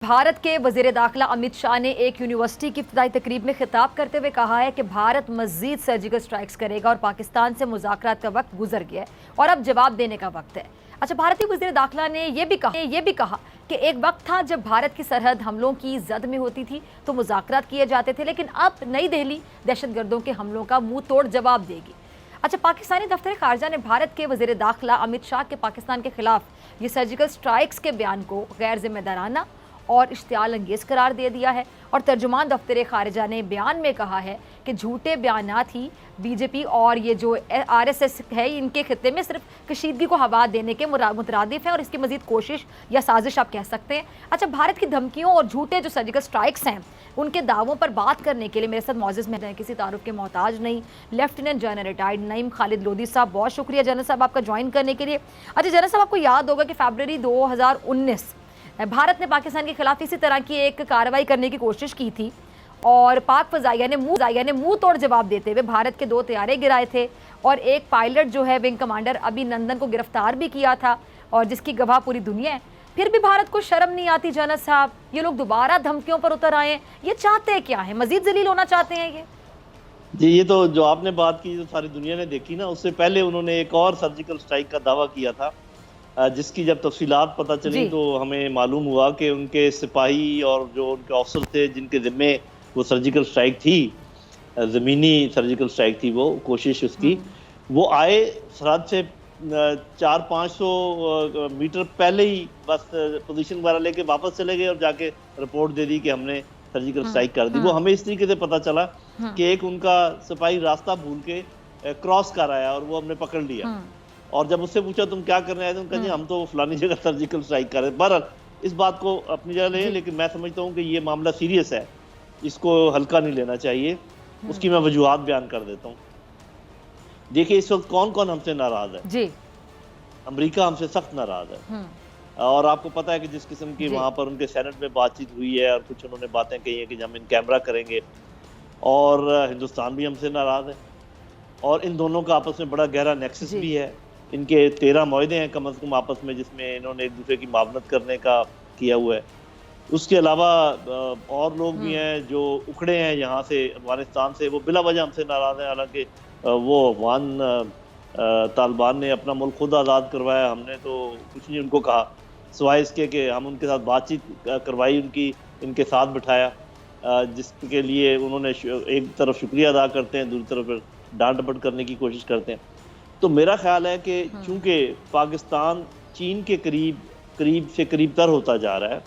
भारत के वज़ीर दाखिला अमित शाह ने एक यूनिवर्सिटी की इफ्तिताई तकरीब में खिताब करते हुए कहा है कि भारत मज़ीद सर्जिकल स्ट्राइक्स करेगा और पाकिस्तान से मुज़ाकरात का वक्त गुजर गया है और अब जवाब देने का वक्त है। अच्छा, भारतीय वज़ीर दाखिला ने यह भी कहा कि एक वक्त था जब भारत की सरहद हमलों की जद में होती थी तो मुज़ाकरात किए जाते थे, लेकिन अब नई दिल्ली दहशतगर्दों के हमलों का मुंह तोड़ जवाब देगी। अच्छा, पाकिस्तानी दफ्तर खारजा ने भारत के वज़ीर दाखिला अमित शाह के पाकिस्तान के खिलाफ ये सर्जिकल स्ट्राइक्स के बयान को गैर जिम्मेदाराना और इश्तियाल अंगेज़ करार दे दिया है और तर्जुमान दफ्तर खारजा ने बयान में कहा है कि झूठे बयानात ही बीजेपी और ये जो आरएसएस है इनके खित्ते में सिर्फ कशीदगी को हवा देने के मुतरादिफ है और इसकी मजीद कोशिश या साजिश आप कह सकते हैं। अच्छा, भारत की धमकियों और झूठे जो सर्जिकल स्ट्राइक्स हैं उनके दावों पर बात करने के लिए मेरे साथ मौजूद में किसी तारुफ के मोहताज नहीं, lieutenant general retired Naeem Khalid Lodhi साहब, बहुत शुक्रिया जनरल साहब आपका ज्वाइन करने के लिए। अच्छा जनरल साहब, आपको याद होगा कि फरवरी 2019 भारत ने पाकिस्तान के खिलाफ इसी तरह की एक कार्रवाई करने की कोशिश की थी और पाक फजाइया ने मुंह तोड़ जवाब देते हुए भारत के 2 तैयारे गिराए थे और एक पायलट जो है विंग कमांडर अभिनंदन को गिरफ्तार भी किया था और जिसकी गवाह पूरी दुनिया है। फिर भी भारत को शर्म नहीं आती जनरल साहब, ये लोग दोबारा धमकियों पर उतर आए हैं। ये चाहते क्या है? मजीद जलील होना चाहते हैं ये? जी, ये तो जो आपने बात की जो सारी दुनिया ने देखी ना, उससे पहले उन्होंने एक और सर्जिकल स्ट्राइक का दावा किया था जिसकी जब तफसीलात पता चली तो हमें मालूम हुआ कि उनके सिपाही और जो उनके अफसर थे जिनके ज़िम्मे वो सर्जिकल स्ट्राइक थी, ज़मीनी सर्जिकल स्ट्राइक थी, वो कोशिश उसकी, वो आए सरहद से 400-500 मीटर पहले ही बस पोजीशन वगैरह लेके वापस चले गए और जाके रिपोर्ट दे दी कि हमने सर्जिकल स्ट्राइक कर दी। वो हमें इस तरीके से पता चला कि एक उनका सिपाही रास्ता भूल के क्रॉस कर आया और वो हमने पकड़ लिया और जब उससे पूछा तुम क्या करने आए थे, उन्होंने कहा जी हम तो फलानी जगह सर्जिकल स्ट्राइक कर रहे हैं। बहरहाल इस बात को अपनी जगह ले, लेकिन मैं समझता हूँ कि ये मामला सीरियस है, इसको हल्का नहीं लेना चाहिए। उसकी मैं वजूहात बयान कर देता हूँ। देखिए इस वक्त कौन कौन हमसे नाराज है जी। अमेरिका हमसे सख्त नाराज है और आपको पता है कि जिस किस्म की वहाँ पर उनके सेनेट में बातचीत हुई है और कुछ उन्होंने बातें कही है कि हम इन कैमरा करेंगे, और हिंदुस्तान भी हमसे नाराज है और इन दोनों का आपस में बड़ा गहरा नेक्सस भी है। इनके 13 मुआहदे हैं कम से कम आपस में जिसमें इन्होंने एक दूसरे की मावनत करने का किया हुआ है। उसके अलावा और लोग भी हैं जो उखड़े हैं यहाँ से अफगानिस्तान से, वो बिला वजह हमसे नाराज़ हैं। हालांकि वो अफगान तालिबान ने अपना मुल्क खुद आज़ाद करवाया, हमने तो कुछ नहीं उनको कहा सिवाय इसके कि हम उनके साथ बातचीत करवाई, इनके साथ बिठाया, जिसके लिए उन्होंने एक तरफ शुक्रिया अदा करते हैं, दूसरी तरफ डांट डपट करने की कोशिश करते हैं। तो मेरा ख्याल है कि चूंकि पाकिस्तान चीन के करीब से करीब तर होता जा रहा है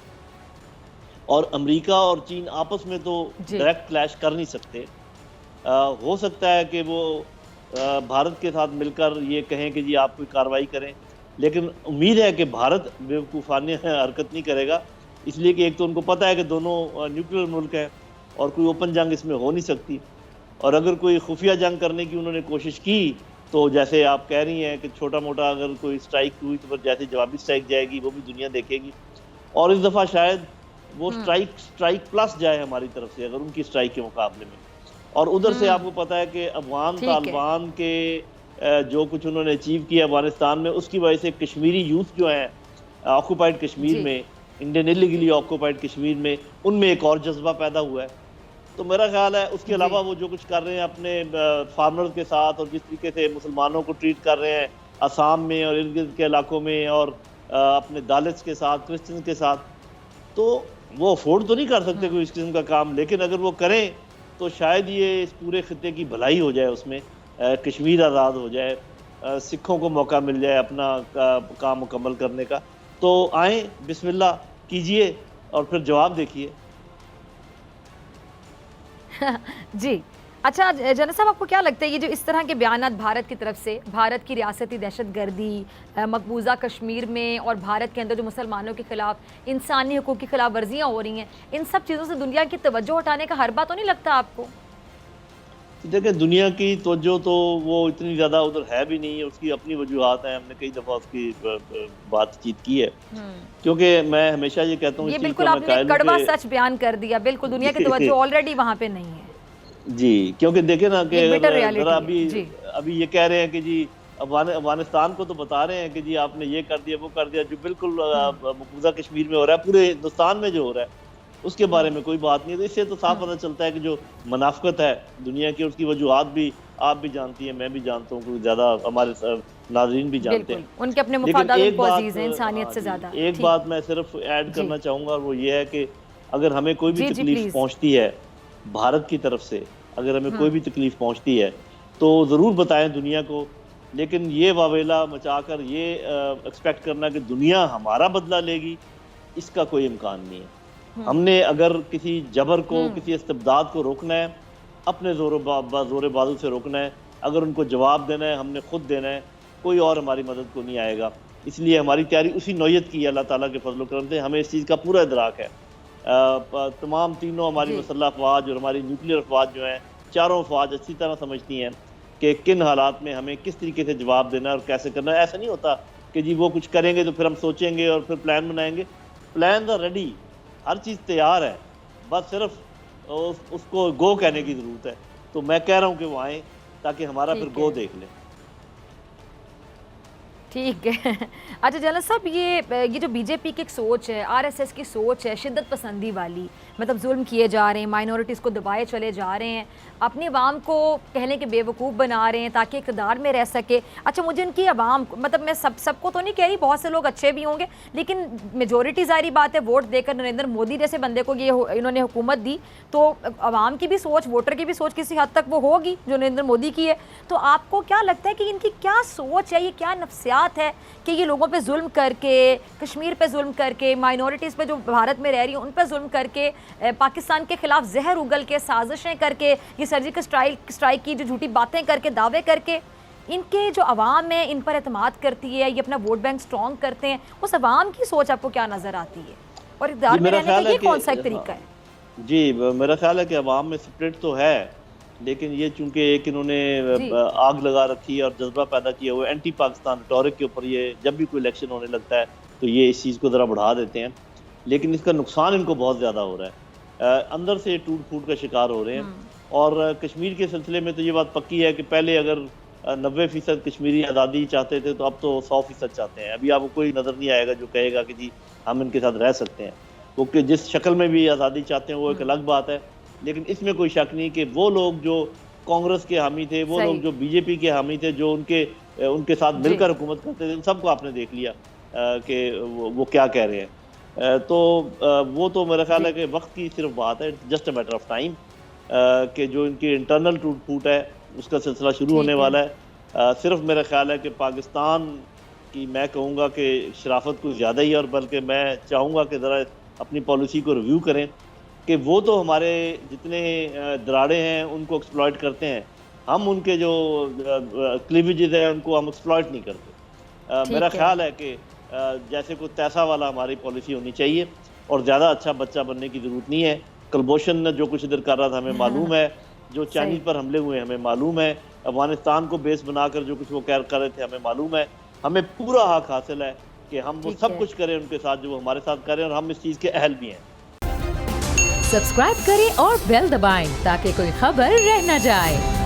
और अमेरिका और चीन आपस में तो डायरेक्ट क्लैश कर नहीं सकते, हो सकता है कि वो भारत के साथ मिलकर ये कहें कि जी आप कोई कार्रवाई करें, लेकिन उम्मीद है कि भारत बेवकूफ़ाना हरकत नहीं करेगा, इसलिए कि एक तो उनको पता है कि दोनों न्यूक्लियर मुल्क है और कोई ओपन जंग इसमें हो नहीं सकती, और अगर कोई खुफिया जंग करने की उन्होंने कोशिश की तो जैसे आप कह रही हैं कि छोटा मोटा अगर कोई स्ट्राइक हुई तो फिर जैसे जवाबी स्ट्राइक जाएगी वो भी दुनिया देखेगी, और इस दफ़ा शायद वो स्ट्राइक प्लस जाए हमारी तरफ से अगर उनकी स्ट्राइक के मुकाबले में। और उधर से आपको पता है कि अफगान तालिबान के जो कुछ उन्होंने अचीव किया अफगानिस्तान में, उसकी वजह से कश्मीरी यूथ जो हैं ऑक्यूपाइड कश्मीर में, इंडियन इलीगली ऑक्यूपाइड कश्मीर में, उनमें एक और जज्बा पैदा हुआ है। तो मेरा ख्याल है उसके अलावा वो जो कुछ कर रहे हैं अपने फार्मर्स के साथ और जिस तरीके से मुसलमानों को ट्रीट कर रहे हैं असम में और इर्द गिर्द के इलाकों में और अपने दालित्स के साथ, क्रिश्चियन के साथ, तो वो अफोर्ड तो नहीं कर सकते कोई इस किस्म का काम, लेकिन अगर वो करें तो शायद ये इस पूरे खित्ते की भलाई हो जाए, उसमें कश्मीर आज़ाद हो जाए, सिखों को मौका मिल जाए अपना काम मुकम्मल करने का। तो आएँ, बिस्मिल्लाह कीजिए और फिर जवाब देखिए। जी अच्छा जनरल साहब, आपको क्या लगता है ये जो इस तरह के बयानात भारत की तरफ से, भारत की रियासती दहशतगर्दी, मकबूजा कश्मीर में और भारत के अंदर जो मुसलमानों के खिलाफ इंसानी हकूक़ की खिलाफ वर्जियाँ हो रही हैं, इन सब चीज़ों से दुनिया की तवज्जो हटाने का हरबा तो नहीं लगता आपको? देखिए दुनिया की तवज्जो तो वो इतनी ज़्यादा उधर है भी नहीं है, उसकी अपनी वजूहात हैं, हमने कई दफ़ा उसकी बातचीत की है, क्योंकि मैं हमेशा ये कहता हूँ ये बिल्कुल आपने कड़वा सच बयान कर दिया, बिल्कुल दुनिया की तवज्जो ऑलरेडी वहाँ पे नहीं है जी, क्योंकि देखे ना कि अभी ये कह रहे हैं कि जी अफगानिस्तान को तो बता रहे हैं कि जी आपने ये कर दिया वो कर दिया, जो बिल्कुल मकबूजा कश्मीर में हो रहा है, पूरे हिंदुस्तान में जो हो रहा है उसके बारे में कोई बात नहीं है। तो इससे तो साफ पता चलता है कि जो मुनाफिकत है दुनिया की, उसकी वजूहात भी आप भी जानती हैं, मैं भी जानता हूँ, ज़्यादा हमारे नाज़रीन भी जानते हैं। उनके अपने लेकिन मुफादात एक उनको बात, अजीज हैं इंसानियत से ज्यादा। एक बात मैं सिर्फ ऐड करना चाहूँगा, और वो ये है कि अगर हमें कोई भी तकलीफ पहुँचती है भारत की तरफ से, अगर हमें कोई भी तकलीफ पहुँचती है तो ज़रूर बताएं दुनिया को। लेकिन ये वावेला मचाकर ये एक्सपेक्ट करना कि दुनिया हमारा बदला लेगी, इसका कोई इम्कान नहीं है। हमने अगर किसी जबर को, किसी इस्तिबदाद को रोकना है, अपने जोर बाजू से रोकना है। अगर उनको जवाब देना है, हमने खुद देना है, कोई और हमारी मदद को नहीं आएगा। इसलिए हमारी तैयारी उसी नौयत की है, अल्लाह ताला के फजल करम से हमें इस चीज़ का पूरा इदराक है। तमाम तीनों हमारी मसल्ह अफवाज और हमारी न्यूक्लियर अफवाज जो हैं, चारों अफवाज अच्छी तरह समझती हैं कि किन हालात में हमें किस तरीके से जवाब देना है और कैसे करना है। ऐसा नहीं होता कि जी वो कुछ करेंगे तो फिर हम सोचेंगे और फिर प्लान बनाएंगे। प्लान तो रेडी, हर चीज़ तैयार है, बस सिर्फ उसको गो कहने की ज़रूरत है। तो मैं कह रहा हूँ कि वो आएँ ताकि हमारा फिर गो देख लें। ठीक है। अच्छा जनरल साहब, ये जो बीजेपी की एक सोच है, आरएसएस की सोच है शिद्दत पसंदी वाली, मतलब जुल्म किए जा रहे हैं, माइनॉरिटीज़ को दबाए चले जा रहे हैं, अपनी आवाम को कहने के बेवकूफ़ बना रहे हैं ताकि इक़्तिदार में रह सके। अच्छा, मुझे इनकी आवाम, मतलब मैं सबको तो नहीं कह रही, बहुत से लोग अच्छे भी होंगे, लेकिन मेजोरिटी ज़ाहिर बात है वोट देकर नरेंद्र मोदी जैसे बंदे को ये इन्होंने हुकूमत दी, तो आवाम की भी सोच, वोटर की भी सोच किसी हद तक वो होगी जो नरेंद्र मोदी की है। तो आपको क्या लगता है कि इनकी क्या सोच है, ये क्या नफ्सियात है कि ये लोगों पे जुल्म करके, कश्मीर पे जुल्म करके, माइनॉरिटीज़ पे जो भारत में रह रही हैं उन पे जुल्म करके, पाकिस्तान के खिलाफ जहर उगल के, साजिशें करके, ये सर्जिकल स्ट्राइक की जो झूठी बातें करके, दावे करके, इनके जो अवाम है इन पर एतमाद करती है, ये अपना वोट बैंक स्ट्रॉन्ग करते हैं, उस अवाम की सोच आपको क्या नज़र आती है और इक़्तिदार में रहने का ये कौन सा एक तरीका है? जी, मेरा ख्याल है कि अवाम में स्प्रिट तो है, लेकिन ये चूंकि एक इन्होंने आग लगा रखी है और जज्बा पैदा किया हुआ है एंटी पाकिस्तान रिटॉरिक के ऊपर, ये जब भी कोई इलेक्शन होने लगता है तो ये इस चीज़ को ज़रा बढ़ा देते हैं, लेकिन इसका नुकसान इनको बहुत ज़्यादा हो रहा है। अंदर से टूट फूट का शिकार हो रहे हैं। और कश्मीर के सिलसिले में तो ये बात पक्की है कि पहले अगर 90% कश्मीरी आज़ादी चाहते थे तो अब तो 100% चाहते हैं। अभी आपको कोई नज़र नहीं आएगा जो कहेगा कि जी हम इनके साथ रह सकते हैं। वो कि जिस शक्ल में भी आज़ादी चाहते हैं वो एक अलग बात है, लेकिन इसमें कोई शक नहीं कि वो लोग जो कांग्रेस के हामी थे, वो लोग जो बीजेपी के हामी थे, जो उनके साथ मिलकर हुकूमत करते थे, उन सबको आपने देख लिया कि वो क्या कह रहे हैं। तो वो तो मेरा ख्याल है कि वक्त की सिर्फ बात है, just a matter of time, कि जो इनकी इंटरनल टूट फूट है उसका सिलसिला शुरू होने वाला है। सिर्फ मेरा ख्याल है कि पाकिस्तान की, मैं कहूँगा कि शराफत कुछ ज़्यादा ही, और बल्कि मैं चाहूँगा कि ज़रा अपनी पॉलिसी को रिव्यू करें कि वो तो हमारे जितने दराड़े हैं उनको एक्सप्लॉइट करते हैं, हम उनके जो क्लीवेजेस हैं उनको हम एक्सप्लॉइट नहीं करते। मेरा ख्याल है कि जैसे कोई तैसा वाला हमारी पॉलिसी होनी चाहिए, और ज़्यादा अच्छा बच्चा बनने की ज़रूरत नहीं है। कलभूषण जो कुछ इधर कर रहा था हमें मालूम है, जो चाइनीज़ पर हमले हुए हमें मालूम है, अफगानिस्तान को बेस बनाकर जो कुछ वो कर रहे थे हमें मालूम है। हमें पूरा हक हासिल है कि हम वो सब कुछ करें उनके साथ जो वो हमारे साथ करें, और हम इस चीज़ के अहल भी हैं। सब्सक्राइब करें और बेल दबाएं ताकि कोई खबर रह न जाए।